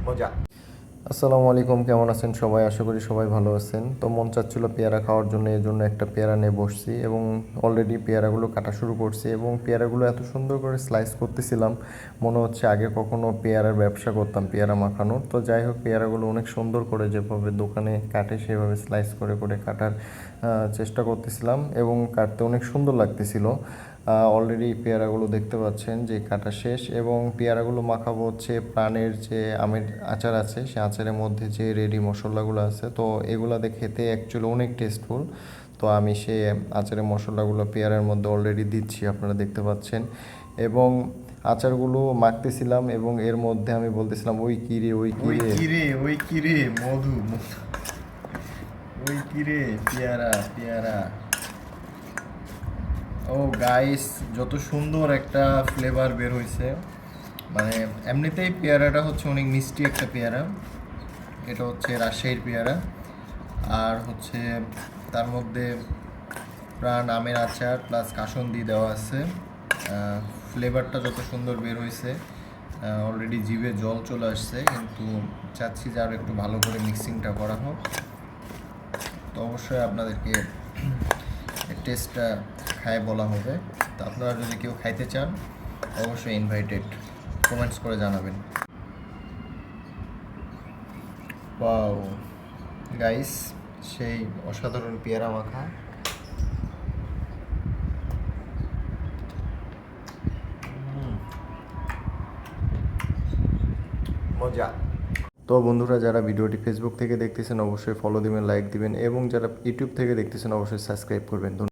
মজা। আসসালামু আলাইকুম, কেমন আছেন সবাই? আশা করি সবাই ভালো আছেন। তো মন চাচ্ছিল পেয়ারা খাওয়ার জন্য, এই জন্য একটা পেয়ারা নিয়ে বসছি এবং অলরেডি পেয়ারাগুলো কাটা শুরু করছি এবং পেয়ারাগুলো এত সুন্দর করে স্লাইস করতেছিলাম, মনে হচ্ছে আগে কখনো পেয়ারার ব্যবসা করতাম, পেয়ারা মাখানোর। তো যাই হোক, পেয়ারাগুলো অনেক সুন্দর করে যেভাবে দোকানে কাটে সেভাবে স্লাইস করে করে কাটার চেষ্টা করতেছিলাম এবং কাটতে অনেক সুন্দর লাগতেছিল। অলরেডি পেয়ারাগুলো দেখতে পাচ্ছেন যে কাটা শেষ এবং পেয়ারাগুলো মাখাবো হচ্ছে প্রাণের যে আমের আচার আছে, সে আচারের মধ্যে যে রেডি মশলাগুলো আছে, তো এগুলাতে খেতে অ্যাকচুয়ালি অনেক টেস্টফুল। তো আমি সে আচারের মশলাগুলো পেয়ারার মধ্যে অলরেডি দিচ্ছি, আপনারা দেখতে পাচ্ছেন। এবং আচারগুলো মাখতেছিলাম এবং এর মধ্যে আমি বলতেছিলাম, ওই কিরে ওই ওই কিরে কিরে ওই কিরে মধু মধু, ওই কিরে পেয়ারা পেয়ারা। ও গাইস, যত সুন্দর একটা ফ্লেভার বের হয়েছে। মানে এমনিতেই পেয়ারাটা হচ্ছে অনেক মিষ্টি একটা পেয়ারা। এটা হচ্ছে রাজশাহীর পেয়ারা। আর হচ্ছে তার মধ্যে প্রাণ আমের আচার প্লাস কাসুন্দি দেওয়া আছে। ফ্লেভারটা যত সুন্দর বের হয়েছে, অলরেডি জিভে জল চলে আসছে, কিন্তু চাচ্ছি যে আরও একটু ভালো করে মিক্সিংটা করা হোক। তো অবশ্যই আপনাদেরকে টেস্টটা খায় বলা হবে। তো আপনারা যদি কেউ খাইতে চান, অবশ্যই ইনভাইটেড, কমেন্টস করে জানাবেন। ওয়াও গাইস, সেই অসাধারণ পেয়ারা মাখা। মজা। তো বন্ধুরা, যারা ভিডিওটি ফেসবুক থেকে দেখতেছেন অবশ্যই ফলো দিবেন, লাইক দিবেন এবং যারা ইউটিউব থেকে দেখতেছেন অবশ্যই সাবস্ক্রাইব করবেন।